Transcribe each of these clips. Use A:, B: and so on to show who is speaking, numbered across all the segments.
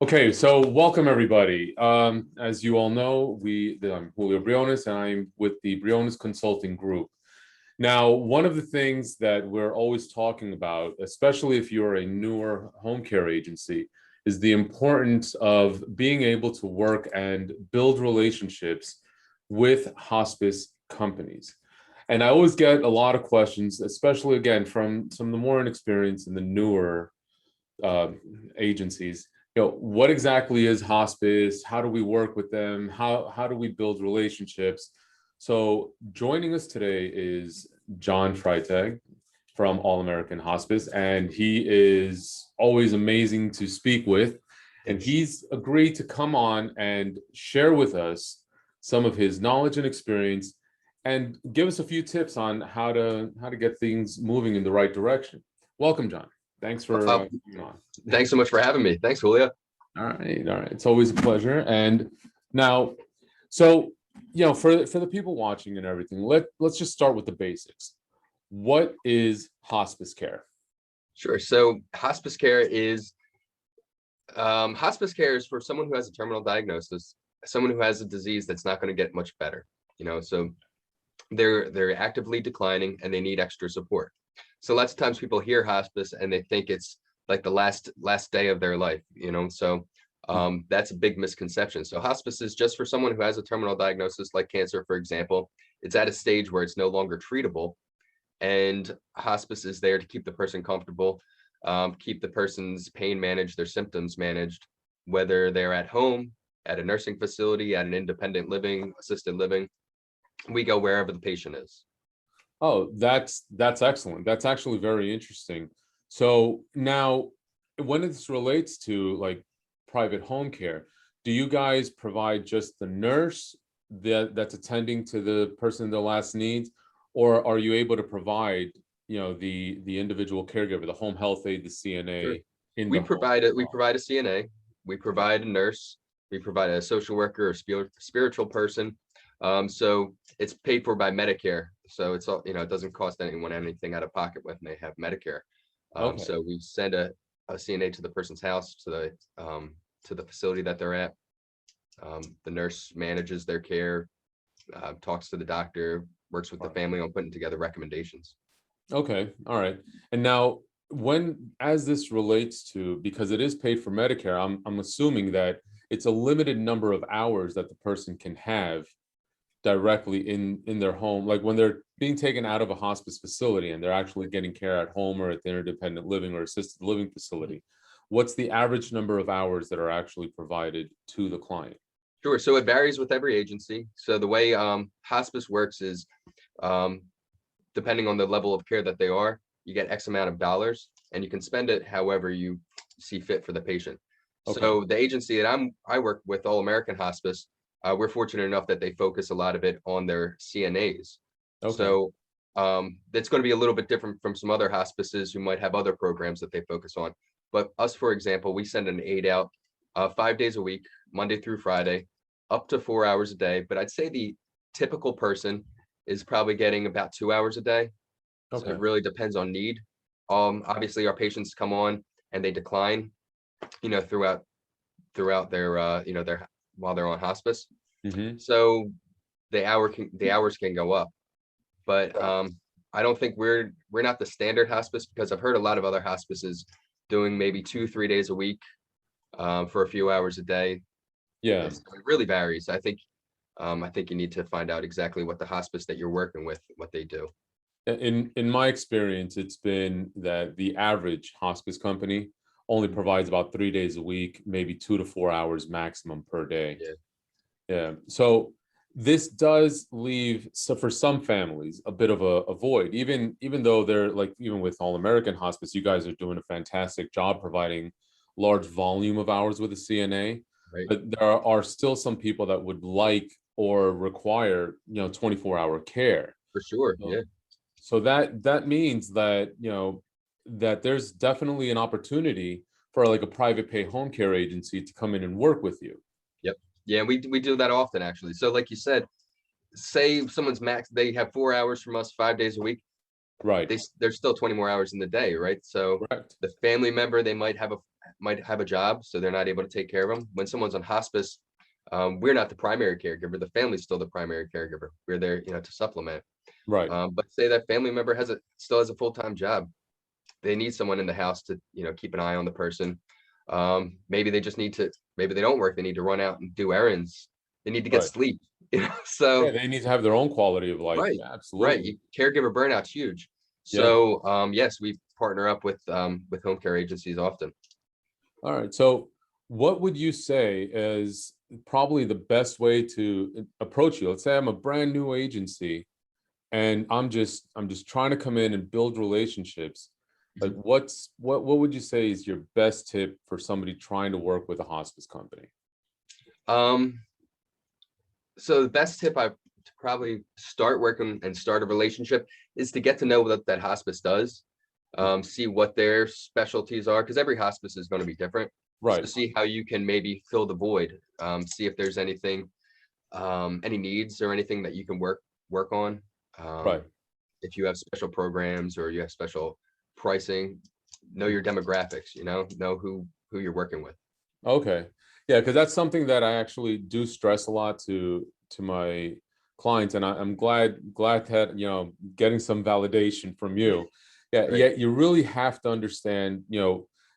A: Okay, so welcome everybody. As you all know, I'm Julio Briones and I'm with the Briones Consulting Group. Now, one of the things that we're always talking about, especially if you're a newer home care agency, is the importance of being able to work and build relationships with hospice companies. And I always get a lot of questions, especially again from some of the more inexperienced and the newer uh, agencies. What exactly is hospice? How do we work with them? How do we build relationships? So joining us today is John Freitag from All American Hospice, and he is always amazing to speak with. And he's agreed to come on and share with us some of his knowledge and experience and give us a few tips on how to get things moving in the right direction. Welcome, John. Thanks for coming on.
B: Thanks so much for having me. Thanks, Julio.
A: All right. It's always a pleasure. And now, so for the people watching and everything, let's just start with the basics. What is hospice care?
B: Sure. So hospice care is for someone who has a terminal diagnosis, someone who has a disease that's not going to get much better. So they're actively declining and they need extra support. So lots of times people hear hospice and they think it's like the last day of their life, so that's a big misconception. So hospice is just for someone who has a terminal diagnosis like cancer, for example. It's at a stage where it's no longer treatable, and hospice is there to keep the person comfortable, keep the person's pain managed, their symptoms managed, whether they're at home, at a nursing facility, at an independent living, assisted living. We go wherever the patient is.
A: Oh, that's excellent. That's actually very interesting. So now, when this relates to like private home care, do you guys provide just the nurse that's attending to the person in their last needs, or are you able to provide, the individual caregiver, the home health aide, the CNA?
B: Sure.
A: In
B: We
A: the home?
B: provide it. We provide a CNA. We provide a nurse. We provide a social worker or spiritual person. So it's paid for by Medicare. So it's all, it doesn't cost anyone anything out of pocket when they have Medicare.
A: Okay.
B: So we send a CNA to the person's house, to the facility that they're at. The nurse manages their care, talks to the doctor, works with the family on putting together recommendations.
A: Okay. All right. And now, as this relates to, because it is paid for Medicare, I'm assuming that it's a limited number of hours that the person can have directly in their home, like when they're being taken out of a hospice facility and they're actually getting care at home or at the independent living or assisted living facility. What's the average number of hours that are actually provided to the client?
B: Sure. So it varies with every agency. So the way hospice works is, depending on the level of care that they are, you get X amount of dollars and you can spend it however you see fit for the patient.
A: Okay.
B: So the agency that I work with, All American Hospice, we're fortunate enough that they focus a lot of it on their CNAs.
A: Okay.
B: So that's going to be a little bit different from some other hospices who might have other programs that they focus on. But us, for example, we send an aide out 5 days a week, Monday through Friday, up to 4 hours a day. But I'd say the typical person is probably getting about 2 hours a day.
A: Okay.
B: So it really depends on need. Obviously, our patients come on and they decline, throughout their while they're on hospice.
A: Mm-hmm.
B: So the hours can go up, but I don't think we're not the standard hospice, because I've heard a lot of other hospices doing maybe 2-3 days a week for a few hours a day.
A: Yeah.
B: It really varies. I think you need to find out exactly what the hospice that you're working with, what they do.
A: In my experience, it's been that the average hospice company only provides about 3 days a week, maybe 2 to 4 hours maximum per day. Yeah. So this does leave, so for some families, a bit of a void, even though they're like, even with All American Hospice, you guys are doing a fantastic job providing large volume of hours with a CNA.
B: Right.
A: But there are still some people that would like or require, 24-hour care.
B: For sure.
A: So,
B: Yeah.
A: so that means that, that there's definitely an opportunity for like a private pay home care agency to come in and work with you.
B: Yep. Yeah, we do that often, actually. So like you said, say someone's max, they have 4 hours from us 5 days a week.
A: Right.
B: There's still 20 more hours in the day, right? So
A: Correct.
B: the family member, they might have a job, so they're not able to take care of them. When someone's on hospice, we're not the primary caregiver. The family's still the primary caregiver. We're there, to supplement.
A: Right.
B: But say that family member still has a full-time job. They need someone in the house to, keep an eye on the person. Maybe they just maybe they don't work. They need to run out and do errands. They need to get
A: Right.
B: sleep.
A: Yeah,
B: So
A: they need to have their own quality of life.
B: right,
A: Yeah,
B: right.
A: absolutely.
B: Caregiver burnout's huge.
A: Yeah.
B: So yes, we partner up with home care agencies often.
A: All right. So what would you say is probably the best way to approach you? Let's say I'm a brand new agency and I'm just trying to come in and build relationships. Like
B: Mhm.
A: what would you say is your best tip for somebody trying to work with a hospice company?
B: Um, so the best tip I to probably start working and start a relationship is to get to know what that hospice does. See what their specialties are, because every hospice is going to be different. So
A: Right.
B: see how you can maybe fill the void. See if there's anything, any needs or anything that you can work on.
A: Right.
B: If you have special programs or you have special pricing, know your demographics, know who you're working with.
A: Okay. Yeah, because that's something that I actually do stress a lot to my clients, and I'm glad that getting some validation from you. Yeah,
B: Right.
A: yeah, you really have to understand,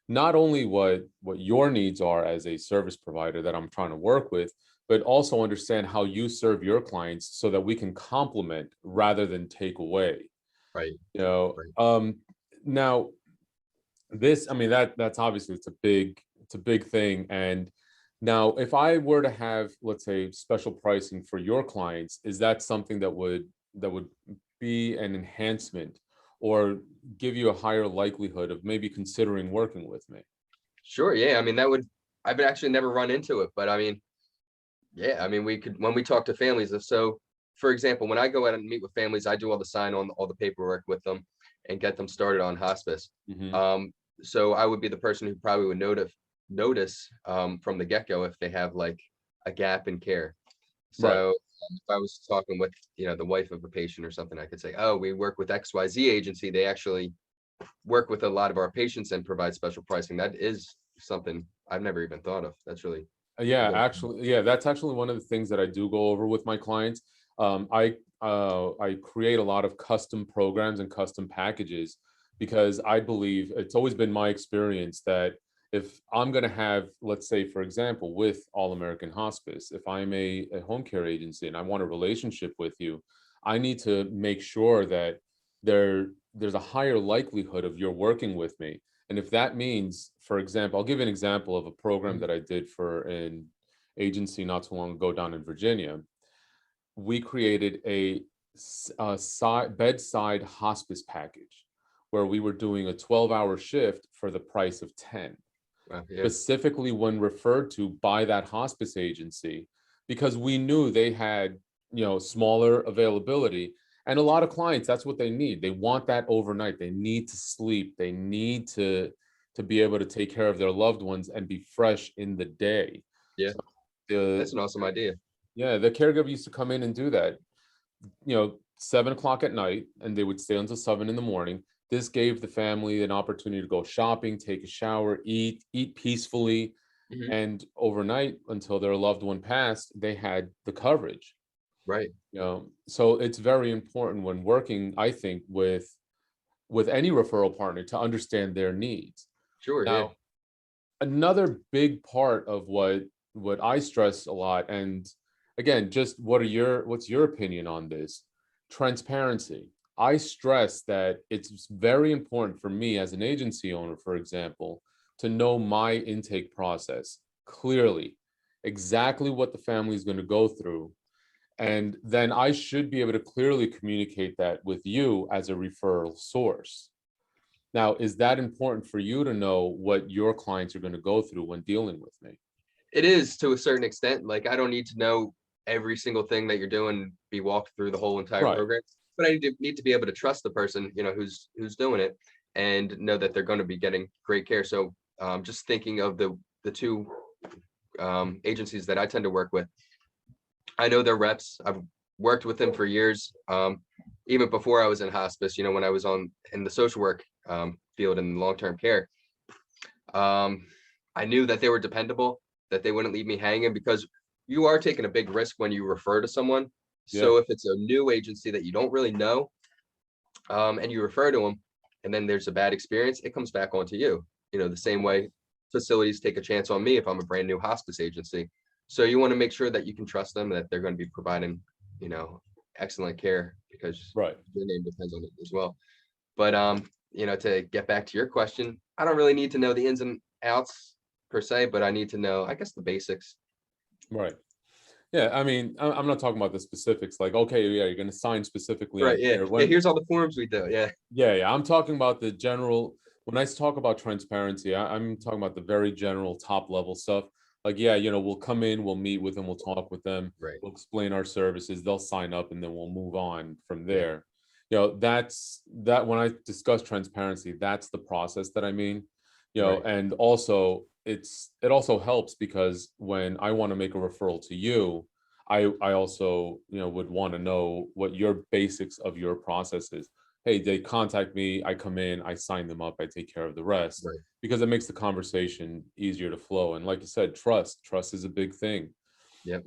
A: not only what your needs are as a service provider that I'm trying to work with, but also understand how you serve your clients so that we can complement rather than take away.
B: Right.
A: You know,
B: Right.
A: now I mean, that's obviously it's a big thing. And now if I were to have, let's say, special pricing for your clients, is that something that would be an enhancement or give you a higher likelihood of maybe considering working with me?
B: Sure. Yeah. I mean, I've actually never run into it, but I mean, yeah, I mean, when we talk to families, so for example, when I go out and meet with families, I do all the sign on, all the paperwork with them and get them started on hospice.
A: Hmm.
B: Um, so I would be the person who probably would notice from the get-go if they have like a gap in care.
A: Right.
B: So if I was talking with, the wife of a patient or something, I could say, oh, we work with XYZ agency. They actually work with a lot of our patients and provide special pricing. That is something I've never even thought of. That's really
A: Yeah,
B: good.
A: actually, yeah, that's actually one of the things that I do go over with my clients. I create a lot of custom programs and custom packages because I believe it's always been my experience that if I'm going to have, let's say, for example, with All American Hospice, if I'm a home care agency and I want a relationship with you, I need to make sure that there's a higher likelihood of you're working with me. And if that means, for example, I'll give you an example of a program
B: Mhm.
A: that I did for an agency not too long ago down in Virginia. We created a bedside hospice package where we were doing a 12-hour shift for the price of 10,
B: Yeah.
A: specifically when referred to by that hospice agency, because we knew they had, smaller availability. And a lot of clients, that's what they need. They want that overnight. They need to sleep. They need to be able to take care of their loved ones and be fresh in the day.
B: Yeah.
A: So the
B: That's an awesome idea.
A: yeah, the caregiver used to come in and do that, 7 o'clock at night, and they would stay until 7 in the morning. This gave the family an opportunity to go shopping, take a shower, eat peacefully,
B: Mhm.
A: and overnight until their loved one passed, they had the coverage.
B: Right.
A: So it's very important when working, I think, with any referral partner to understand their needs.
B: Sure. Yeah.
A: Now, another big part of what I stress a lot, and again, just what's your opinion on this? Transparency. I stress that it's very important for me as an agency owner, for example, to know my intake process clearly, exactly what the family is going to go through. And then I should be able to clearly communicate that with you as a referral source. Now, is that important for you to know what your clients are going to go through when dealing with me?
B: It is to a certain extent. Like I don't need to know every single thing that you're doing, be walked through the whole entire
A: Right.
B: program, but I need to be able to trust the person, who's doing it and know that they're going to be getting great care. So just thinking of the two agencies that I tend to work with, I know their reps. worked with him for years. Even before I was in hospice, when I was in the social work field in long-term care, I knew that they were dependable, that they wouldn't leave me hanging, because you are taking a big risk when you refer to someone.
A: Yeah.
B: So if it's a new agency that you don't really know, and you refer to them, and then there's a bad experience, it comes back onto you. The same way facilities take a chance on me if I'm a brand new hospice agency. So you want to make sure that you can trust them, that they're going to be providing, excellent care, because
A: Right.
B: your name depends on it as well. But to get back to your question, I don't really need to know the ins and outs per se, but I need to know, I guess, the basics.
A: Right. Yeah, I mean, I'm not talking about the specifics, like, okay, yeah, you're going to sign specifically on
B: Right. Yeah.
A: here.
B: Yeah. Here's all the forms we do. Yeah.
A: Yeah, I'm talking about the general. When I talk about transparency, I'm talking about the very general top level stuff. Like, yeah, we'll come in, we'll meet with them, we'll talk with them,
B: Right.
A: we'll explain our services, they'll sign up, and then we'll move on from
B: Yeah.
A: there. That's that. When I discuss transparency, that's the process that I mean.
B: Right.
A: And also it also helps, because when I want to make a referral to you, I also would want to know what your basics of your process is. Hey, they contact me, I come in, I sign them up, I take care of the rest,
B: Right.
A: because it makes the conversation easier to flow. And like you said, trust is a big thing.
B: Yep.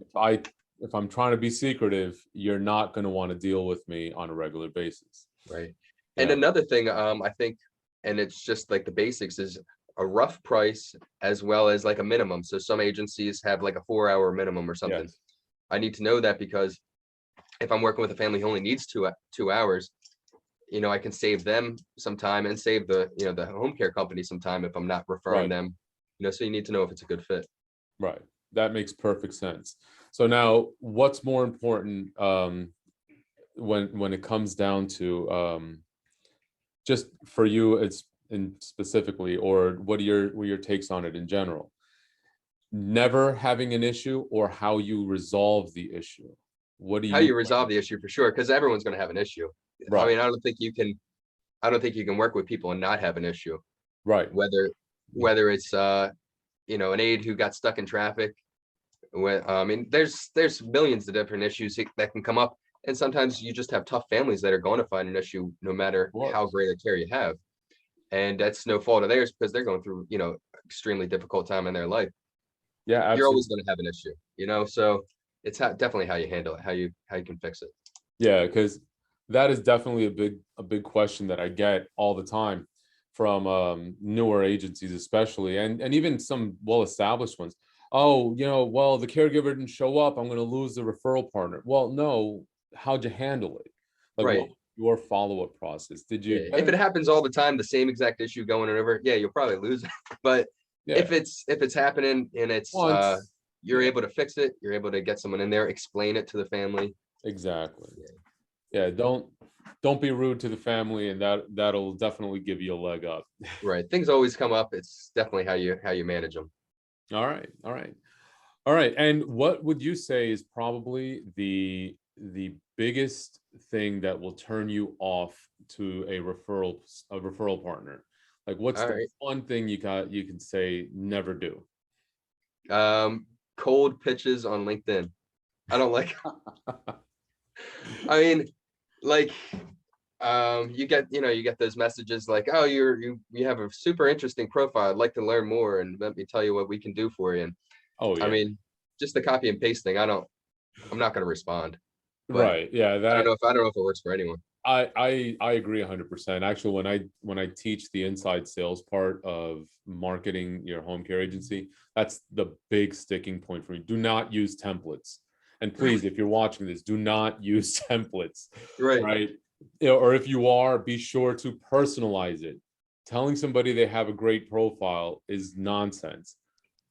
A: If I'm trying to be secretive, you're not going to want to deal with me on a regular basis.
B: Right.
A: Yeah.
B: And another thing, I think, and it's just like the basics, is a rough price as well as like a minimum. So some agencies have like a 4-hour minimum or something.
A: Yes.
B: I need to know that, because if I'm working with a family who only needs 2 hours, I can save them some time and save the home care company some time if I'm not referring
A: Right.
B: them. So you need to know if it's a good fit.
A: Right. That makes perfect sense. So now, what's more important when it comes down to just for you, it's in specifically, or what are your takes on it in general? Never having an issue, or how you resolve the issue? What do
B: How
A: you
B: you resolve the issue, for sure, because everyone's going to have an issue. I
A: Right.
B: mean, I don't think you can work with people and not have an issue.
A: Right.
B: Whether it's an aide who got stuck in traffic. I mean, there's millions of different issues that can come up, and sometimes you just have tough families that are going to find an issue no matter how great a care you have, and that's no fault of theirs, because they're going through extremely difficult time in their life.
A: Yeah,
B: You're
A: absolutely.
B: always going to have an issue, so it's definitely how you handle it, how you can fix it.
A: Yeah, because that is definitely a big question that I get all the time from newer agencies, especially, and even some well-established ones. Oh, well, the caregiver didn't show up, I'm going to lose the referral partner. Well, no, how'd you handle it? Like, what
B: Right.
A: was your follow-up process? Did you
B: Yeah. If it happens all the time, the same exact issue going over, yeah, you'll probably lose it. But
A: Yeah,
B: if it's happening and it's
A: once,
B: you're
A: yeah,
B: able to fix it, you're able to get someone in there, explain it to the family.
A: exactly.
B: Yeah.
A: Yeah, don't be rude to the family, and that'll definitely give you a leg up.
B: Right. Things always come up. It's definitely how you manage them.
A: All right, all right. All right. And what would you say is probably the biggest thing that will turn you off to a referral partner? Like, what's
B: All
A: the
B: right.
A: one thing you can say never do?
B: Cold pitches on LinkedIn. I don't like. I mean, like, you get those messages like, oh, you have a super interesting profile, I'd like to learn more, and let me tell you what we can do for you. And
A: Oh
B: I
A: yeah.
B: mean, just the copy and paste thing, I'm not going to respond. But
A: Right. Yeah,
B: I don't know if it works for anyone.
A: I agree 100%. Actually, when I teach the inside sales part of marketing your home care agency, that's the big sticking point for me. Do not use templates. And please, if you're watching this, do not use templates.
B: Right.
A: Right? Or if you are, be sure to personalize it. Telling somebody they have a great profile is nonsense.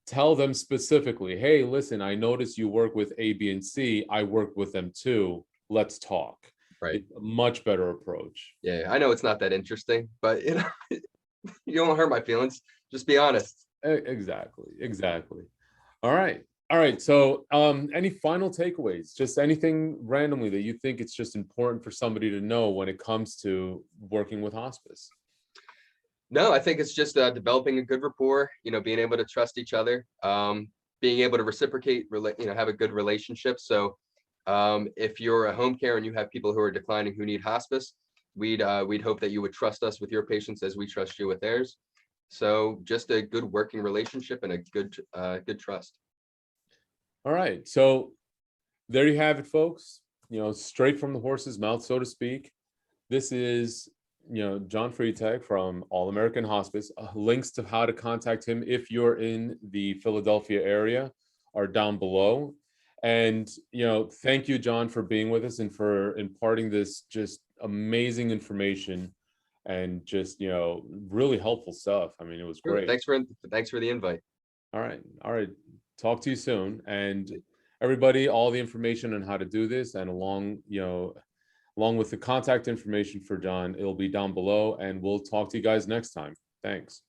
A: Tell them specifically, hey, listen, I notice you work with A, B, and C. I work with them too. Let's talk.
B: Right.
A: It's a much better approach.
B: Yeah, I know it's not that interesting, but you don't hurt my feelings. Just be honest.
A: Exactly. All right. So, any final takeaways? Just anything randomly that you think it's just important for somebody to know when it comes to working with hospice?
B: No, I think it's just developing a good rapport, being able to trust each other, being able to reciprocate, have a good relationship. So If you're a home care and you have people who are declining who need hospice, we'd hope that you would trust us with your patients as we trust you with theirs. So just a good working relationship and a good trust.
A: All right. So there you have it, folks. Straight from the horse's mouth, so to speak. This is, John Freitag from All American Hospice. Links to how to contact him if you're in the Philadelphia area are down below. And, thank you, John, for being with us and for imparting this just amazing information and just, really helpful stuff. I mean, it was great.
B: Thanks for the invite.
A: All right. Talk to you soon. And everybody, all the information on how to do this and along with the contact information for John, it'll be down below, and we'll talk to you guys next time. Thanks.